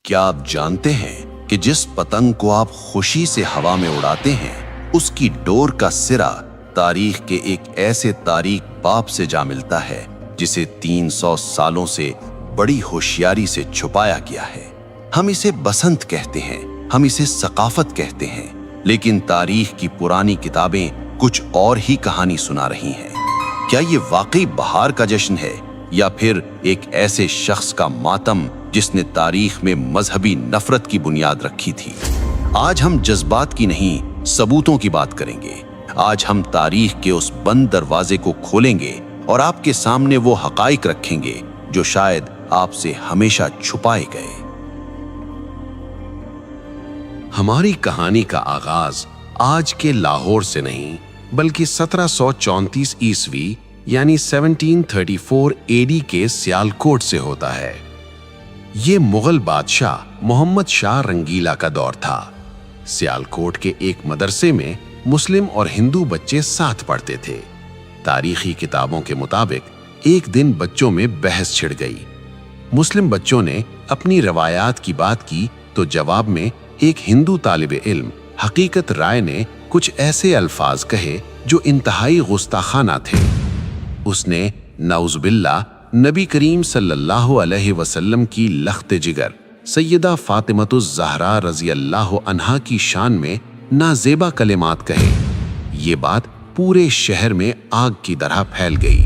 کیا آپ جانتے ہیں کہ جس پتنگ کو آپ خوشی سے ہوا میں اڑاتے ہیں اس کی ڈور کا سرا تاریخ کے ایک ایسے تاریک باپ سے جا ملتا ہے جسے 300 سالوں سے بڑی ہوشیاری سے چھپایا گیا ہے۔ ہم اسے بسنت کہتے ہیں، ہم اسے ثقافت کہتے ہیں، لیکن تاریخ کی پرانی کتابیں کچھ اور ہی کہانی سنا رہی ہیں۔ کیا یہ واقعی بہار کا جشن ہے یا پھر ایک ایسے شخص کا ماتم جس نے تاریخ میں مذہبی نفرت کی بنیاد رکھی تھی؟ آج ہم جذبات کی نہیں، ثبوتوں کی بات کریں گے۔ آج ہم تاریخ کے اس بند دروازے کو کھولیں گے اور آپ کے سامنے وہ حقائق رکھیں گے جو شاید آپ سے ہمیشہ چھپائے گئے۔ ہماری کہانی کا آغاز آج کے لاہور سے نہیں بلکہ 1734 عیسوی یعنی 1734 اے ڈی کے سیالکوٹ سے ہوتا ہے۔ یہ مغل بادشاہ محمد شاہ رنگیلا کا دور تھا۔ سیالکوٹ کے ایک مدرسے میں مسلم اور ہندو بچے ساتھ پڑھتے تھے۔ تاریخی کتابوں کے مطابق ایک دن بچوں میں بحث چھڑ گئی۔ مسلم بچوں نے اپنی روایات کی بات کی تو جواب میں ایک ہندو طالب علم حقیقت رائے نے کچھ ایسے الفاظ کہے جو انتہائی گستاخانہ تھے۔ اس نے نعوذ باللہ نبی کریم صلی اللہ علیہ وسلم کی لخت جگر سیدہ فاطمۃ الزہرا رضی اللہ عنہا کی شان میں نازیبا کلمات کہے۔ یہ بات پورے شہر میں آگ کی طرح پھیل گئی۔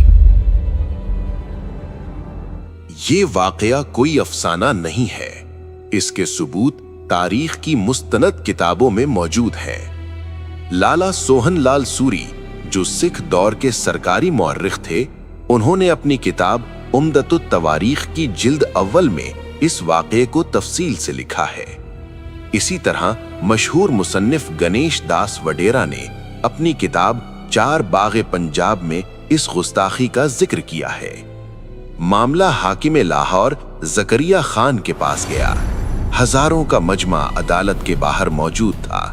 یہ واقعہ کوئی افسانہ نہیں ہے، اس کے ثبوت تاریخ کی مستند کتابوں میں موجود ہیں۔ لالا سوہن لال سوری جو سکھ دور کے سرکاری مورخ تھے، انہوں نے اپنی کتاب عمدۃ التواریخ کی جلد اول میں اس واقعے کو تفصیل سے لکھا ہے۔ اسی طرح مشہور مصنف گنیش داس وڈیرا نے اپنی کتاب چار باغ پنجاب میں اس گستاخی کا ذکر کیا ہے۔ معاملہ حاکم لاہور زکریا خان کے پاس گیا۔ ہزاروں کا مجمع عدالت کے باہر موجود تھا۔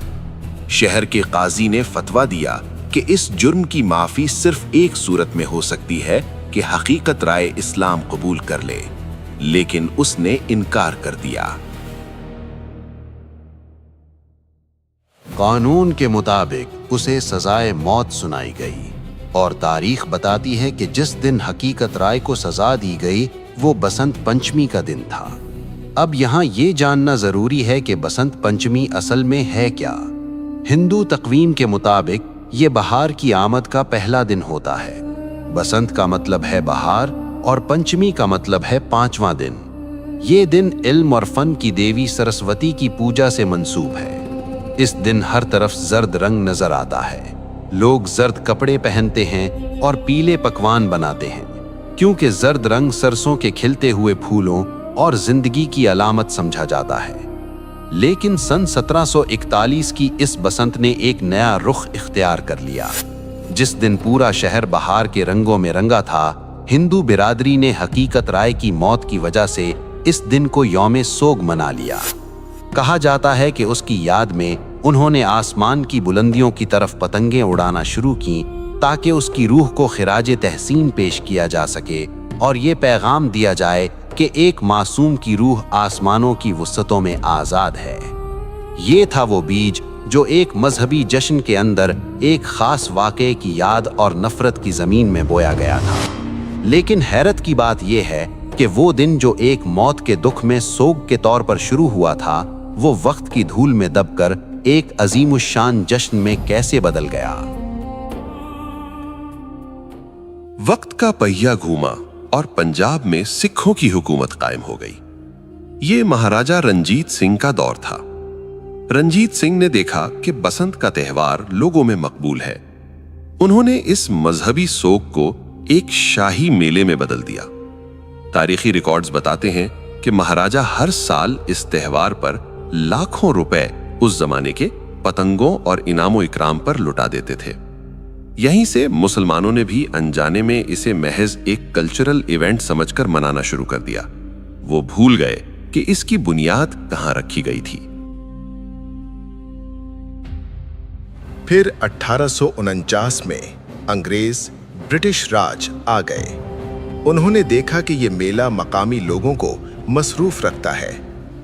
شہر کے قاضی نے فتویٰ دیا کہ اس جرم کی معافی صرف ایک صورت میں ہو سکتی ہے کہ حقیقت رائے اسلام قبول کر لے، لیکن اس نے انکار کر دیا۔ قانون کے مطابق اسے سزائے موت سنائی گئی اور تاریخ بتاتی ہے کہ جس دن حقیقت رائے کو سزا دی گئی وہ بسنت پنچمی کا دن تھا۔ اب یہاں یہ جاننا ضروری ہے کہ بسنت پنچمی اصل میں ہے کیا؟ ہندو تقویم کے مطابق یہ بہار کی آمد کا پہلا دن ہوتا ہے۔ بسنت کا مطلب ہے بہار اور پنچمی کا مطلب ہے 5واں دن۔ یہ دن علم اور فن کی دیوی سرسوتی کی پوجا سے منسوب ہے۔ اس دن ہر طرف زرد رنگ نظر آتا ہے۔ لوگ زرد کپڑے پہنتے ہیں اور پیلے پکوان بناتے ہیں کیونکہ زرد رنگ سرسوں کے کھلتے ہوئے پھولوں اور زندگی کی علامت سمجھا جاتا ہے۔ لیکن سن 1741 کی اس بسنت نے ایک نیا رخ اختیار کر لیا۔ جس دن پورا شہر بہار کے رنگوں میں رنگا تھا، ہندو برادری نے حقیقت رائے کی موت کی وجہ سے اس دن کو یوم سوگ منا لیا۔ کہا جاتا ہے کہ اس کی یاد میں انہوں نے آسمان کی بلندیوں کی طرف پتنگیں اڑانا شروع کیں تاکہ اس کی روح کو خراج تحسین پیش کیا جا سکے اور یہ پیغام دیا جائے کہ ایک معصوم کی روح آسمانوں کی وسعتوں میں آزاد ہے۔ یہ تھا وہ بیج جو ایک مذہبی جشن کے اندر ایک خاص واقعے کی یاد اور نفرت کی زمین میں بویا گیا تھا۔ لیکن حیرت کی بات یہ ہے کہ وہ دن جو ایک موت کے دکھ میں سوگ کے طور پر شروع ہوا تھا، وہ وقت کی دھول میں دب کر ایک عظیم الشان جشن میں کیسے بدل گیا؟ وقت کا پہیہ گھوما اور پنجاب میں سکھوں کی حکومت قائم ہو گئی۔ یہ مہاراجہ رنجیت سنگھ کا دور تھا۔ رنجیت سنگھ نے دیکھا کہ بسنت کا تہوار لوگوں میں مقبول ہے۔ انہوں نے اس مذہبی سوگ کو ایک شاہی میلے میں بدل دیا۔ تاریخی ریکارڈز بتاتے ہیں کہ مہاراجہ ہر سال اس تہوار پر لاکھوں روپے اس زمانے کے پتنگوں اور انعام و اکرام پر لٹا دیتے تھے۔ یہیں سے مسلمانوں نے بھی انجانے میں اسے محض ایک کلچرل ایونٹ سمجھ کر منانا شروع کر دیا۔ وہ بھول گئے کہ اس کی بنیاد کہاں رکھی گئی تھی۔ پھر 1849 میں انگریز برٹش راج آ گئے۔ انہوں نے دیکھا کہ یہ میلہ مقامی لوگوں کو مصروف رکھتا ہے